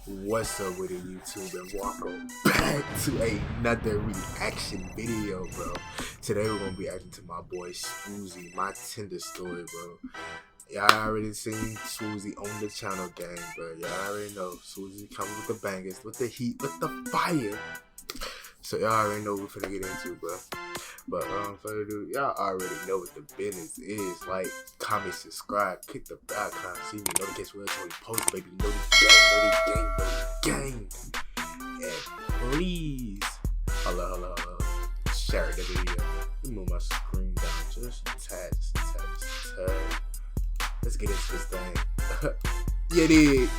What's up with it, YouTube, and welcome back to another reaction video, bro. Today we're gonna be acting to my boy sWooZie, My Tinder Story, bro. Y'all already seen sWooZie on the channel, gang, bro. Y'all already know sWooZie comes with the bangers, with the heat, with the fire. So y'all already know what we're finna get into, bro. But further ado, y'all already know what the business is. Like, comment, subscribe, click the bell icon, see me notifications when we post, baby. Know the gang. And please, hold up. Share the video. Let me move my screen down just a tad. Let's get into this thing. Yeah, dude.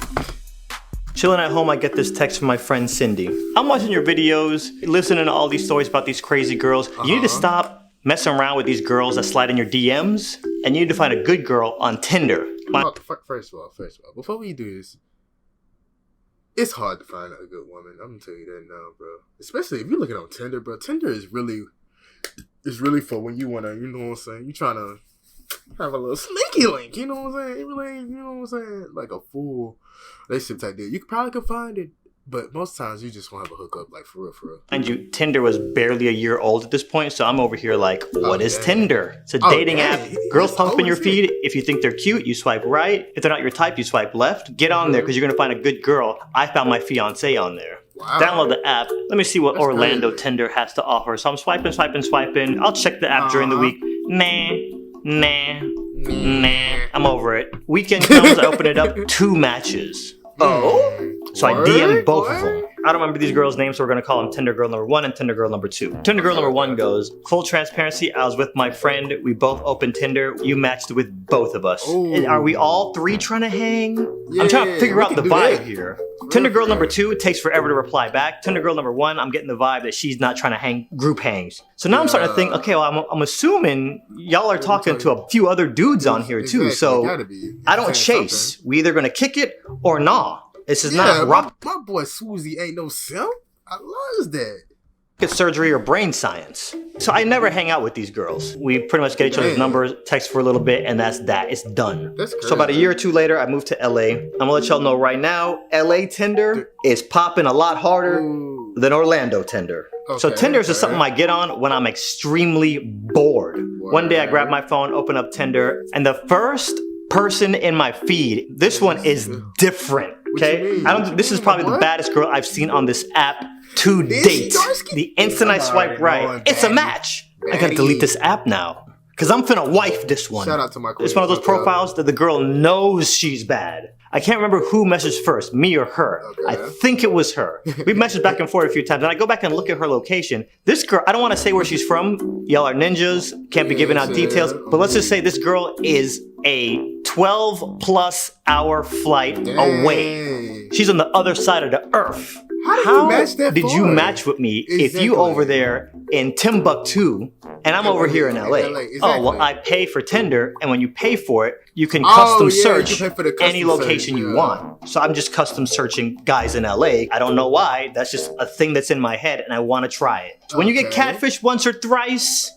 Chilling at home, I get this text from my friend Cindy. I'm watching your videos, listening to all these stories about these crazy girls. You need to stop messing around with these girls that slide in your DMs, and you need to find a good girl on Tinder. First of all, before we do this, it's hard to find a good woman. I'm gonna tell you that now, bro. Especially if you're looking on Tinder, bro. Tinder is really for when you wanna, you know what I'm saying? You trying to have a little sneaky link, you know what I'm saying? It really ain't, you know what I'm saying? Like a full relationship type deal. You probably could find it, but most times you just want to have a hookup, like for real. Mind you, Tinder was barely a year old at this point, so I'm over here like, what is Tinder? It's a dating app. Girls pump up in your feed. If you think they're cute, you swipe right. If they're not your type, you swipe left. Get on there because you're going to find a good girl. I found my fiance on there. Wow. Download the app. Let me see what Orlando crazy. Tinder has to offer. So I'm swiping. I'll check the app during the week. Nah. I'm over it. Weekend comes, I open it up, 2 matches. So I DM both of them. I don't remember these girls' names, so we're going to call them Tinder Girl number 1 and Tinder Girl number 2. Tinder Girl number 1 goes, full transparency, I was with my friend. We both opened Tinder. You matched with both of us. Are we all 3 trying to hang? I'm trying to figure out the vibe here. Tinder Girl number 2, it takes forever to reply back. Tinder Girl number 1, I'm getting the vibe that she's not trying to hang group hangs. So now I'm starting to think, okay, well, I'm assuming y'all are talking to a few other dudes on here too. So I don't chase. We either going to kick it or nah. This is not rock. My boy sWooZie ain't no simp. I love that. Surgery or brain science. So I never hang out with these girls. We pretty much get each other's numbers, text for a little bit, and that's that. It's done. So about a year or 2 later, I moved to LA. I'm gonna let y'all know right now, LA Tinder is popping a lot harder than Orlando Tinder. So Tinder is just something I get on when I'm extremely bored. One day I grab my phone, open up Tinder, and the first person in my feed, this one is different. Okay, this is probably the baddest girl I've seen on this app to date. The instant I swipe right, it's a match. I gotta delete this app now because I'm finna wife this one. Shout out to my queen. It's one of those profiles that the girl knows she's bad. I can't remember who messaged first, me or her. I think it was her. We've messaged back and forth a few times, and I go back and look at her location. This girl, I don't want to say where she's from. Y'all are ninjas, can't be giving out details, but let's just say this girl is a 12+ hour flight away. She's on the other side of the earth. How did you match with me if you over there in Timbuktu and I'm over here in LA? Oh, well, I pay for Tinder, and when you pay for it, you can custom search any location you want. So I'm just custom searching guys in LA. I don't know why. That's just a thing that's in my head, and I want to try it. So when you get catfished once or thrice,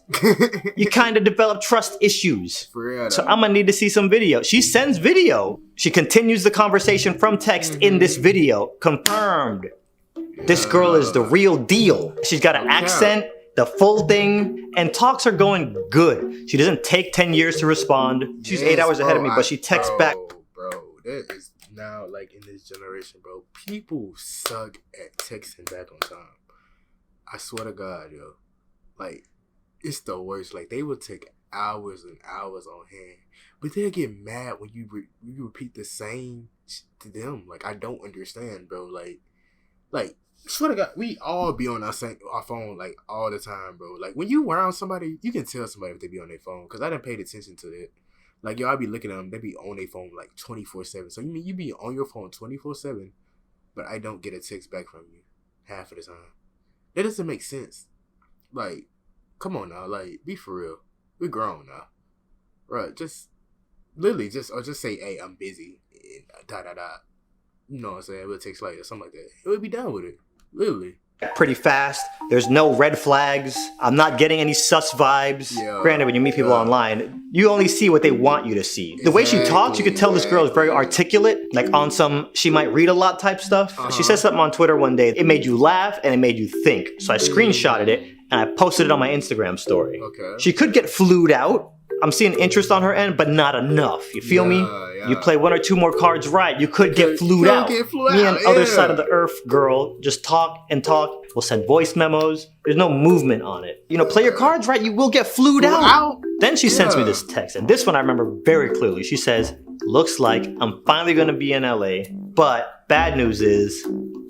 you kind of develop trust issues. So I'm gonna need to see some video. She sends video. She continues the conversation from text in this video. Confirmed. This girl is the real deal. She's got an accent, the full thing, and talks are going good. She doesn't take 10 years to respond. She's 8 hours ahead of me, but she texts back. Bro, that is now, like, in this generation, bro, people suck at texting back on time. I swear to God, yo. Like, it's the worst. Like, they will take hours and hours on hand, but they'll get mad when you repeat the same to them. Like, I don't understand, bro. Like, swear to God, we all be on our phone, like, all the time, bro. Like, when you around somebody, you can tell somebody if they be on their phone, because I done paid attention to that. Like, yo, I be looking at them, they be on their phone, like, 24/7. So, you mean you be on your phone 24/7, but I don't get a text back from you half of the time? That doesn't make sense. Like, come on now, like, be for real. We grown now. Right, just, literally, just say, hey, I'm busy, and You know what I'm saying? We'll text later, something like that. It would be done with it. Literally. pretty fast. There's no red flags. I'm not getting any sus vibes. Granted, when you meet people online, you only see what they want you to see. The way she talks, you could tell this girl is very articulate, like on some she might read a lot type stuff. She said something on Twitter one day. It made you laugh and it made you think. So I screenshotted it and I posted it on my Instagram story. She could get flued out. I'm seeing interest on her end, but not enough. You feel me? You play one or two more cards right, you could get flued out. Me and other side of the earth girl just talk and talk. We'll send voice memos. There's no movement on it. You know, play your cards right, you will get flued out. Then she sends me this text, and this one I remember very clearly. She says, looks like I'm finally gonna be in LA, but bad news is,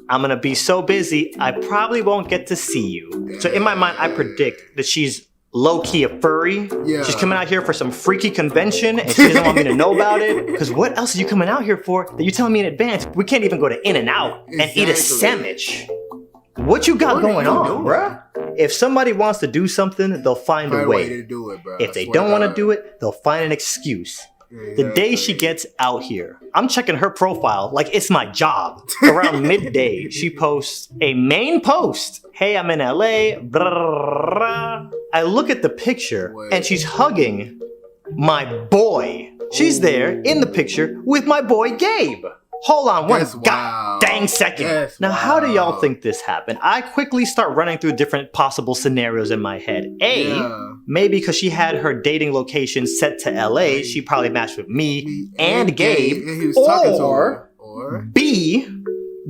I'm gonna be so busy, I probably won't get to see you. So in my mind, I predict that she's low-key a furry. She's coming out here for some freaky convention and she doesn't want me to know about it. Because what else are you coming out here for that you telling me in advance? We can't even go to In-N-Out and eat a sandwich. What you got going on, bruh? If somebody wants to do something, they'll find a way to do it, bro. If they don't want to do it, they'll find an excuse. The day she gets out here, I'm checking her profile like it's my job. Around midday, she posts a main post. Hey, I'm in LA. I look at the picture and she's hugging my boy. She's there in the picture with my boy Gabe. Hold on one god dang second. Now, how do y'all think this happened? I quickly start running through different possible scenarios in my head. Maybe because she had her dating location set to LA, she probably matched with me and Gabe. And he was talking to her. Or B,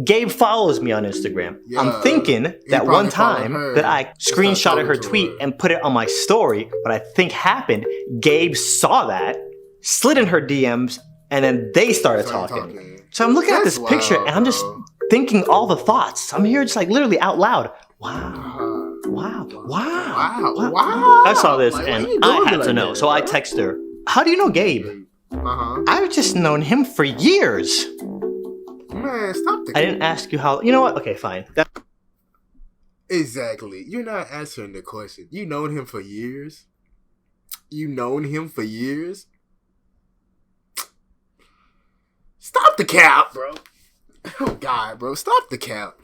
Gabe follows me on Instagram. I'm thinking that one time that I screenshotted her tweet and put it on my story, what I think happened, Gabe saw that, slid in her DMs, and then they started talking. So I'm looking at this picture and I'm just thinking all the thoughts. I'm here just like literally out loud. Wow. I saw this and I had to know. So I text her, how do you know Gabe? I've just known him for years. Man, stop the... I didn't ask you how... You know what? Okay, fine. Exactly. You're not answering the question. You known him for years? You known him for years? Stop the cap, bro. Oh, God, bro. Stop the cap.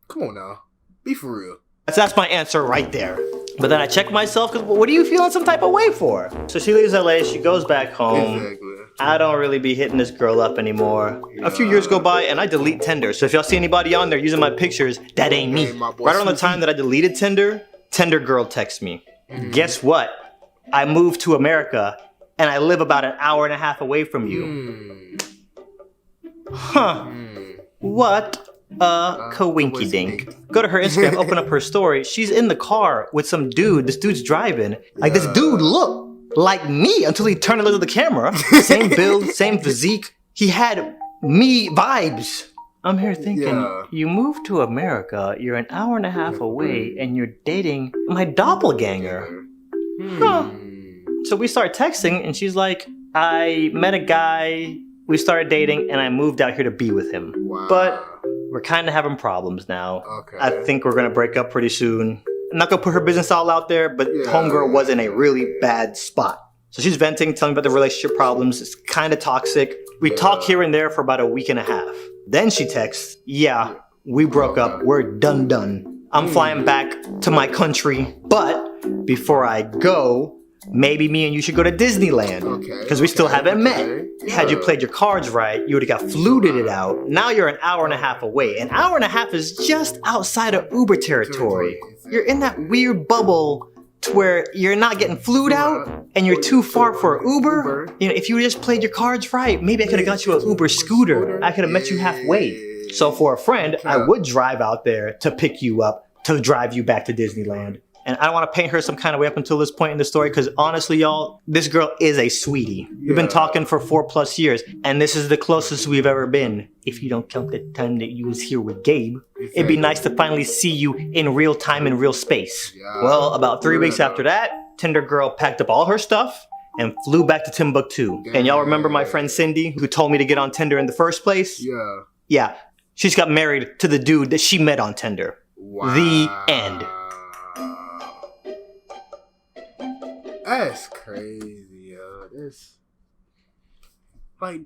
Come on now. Be for real. That's my answer right there. But then I check myself, because what are you feeling some type of way for? So she leaves LA, she goes back home. Exactly. I don't really be hitting this girl up anymore. A few years go by and I delete Tinder. So if y'all see anybody on there using my pictures, that ain't me. Right around the time that I deleted Tinder, Tinder girl texts me. Guess what? I moved to America and I live about an hour and a half away from you. Huh. What a coinky dink. Go to her Instagram, open up her story. She's in the car with some dude. This dude's driving. Like, this dude looked like me until he turned and looked at the camera. Same build, same physique. He had me vibes. I'm here thinking, you moved to America, you're an hour and a half away, and you're dating my doppelganger. Huh. So we start texting, and she's like, I met a guy, we started dating, and I moved out here to be with him. But we're kind of having problems now. I think we're going to break up pretty soon. I'm not going to put her business all out there, but homegirl was in a really bad spot. So she's venting, telling me about the relationship problems. It's kind of toxic. We talk here and there for about a week and a half. Then she texts, yeah, we broke up. We're done. I'm flying back to my country, but before I go, maybe me and you should go to Disneyland, because we still haven't met. Had you played your cards right, you would have got fluted it out. Now you're an hour and a half away. An hour and a half is just outside of Uber territory. You're in that weird bubble to where you're not getting flued out and you're too far for Uber. You know, if you just played your cards right, maybe I could have got you an Uber scooter. I could have met you halfway. So for a friend, I would drive out there to pick you up, to drive you back to Disneyland. And I don't want to paint her some kind of way up until this point in the story, because honestly, y'all, this girl is a sweetie. We've been talking for 4+ years, and this is the closest we've ever been. If you don't count the time that you was here with Gabe, it'd be nice to finally see you in real time and real space. Well, about 3 weeks after that, Tinder girl packed up all her stuff and flew back to Timbuktu. And y'all remember my friend Cindy, who told me to get on Tinder in the first place? Yeah, she's got married to the dude that she met on Tinder. The end. That's crazy, yo. That's like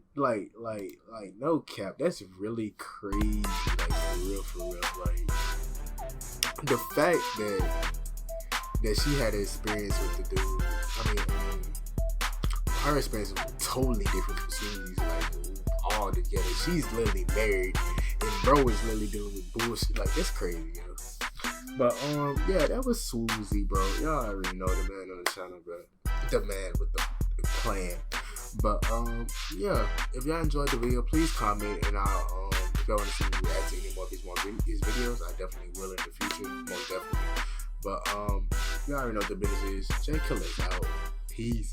no cap. That's really crazy. Like for real. Like the fact that she had an experience with the dude. I mean, her experience was totally different from sWooZie's. Like all together, she's literally married, and bro is literally dealing with bullshit. Like that's crazy, yo. But yeah, that was sWooZie, bro. Y'all already know the man on the channel, bro. The man with the plan. But yeah, if y'all enjoyed the video, please comment, and I'll if y'all want to see me react to any more of his videos, I definitely will in the future, most definitely. But y'all already know what the business is. J Killer's out. Peace.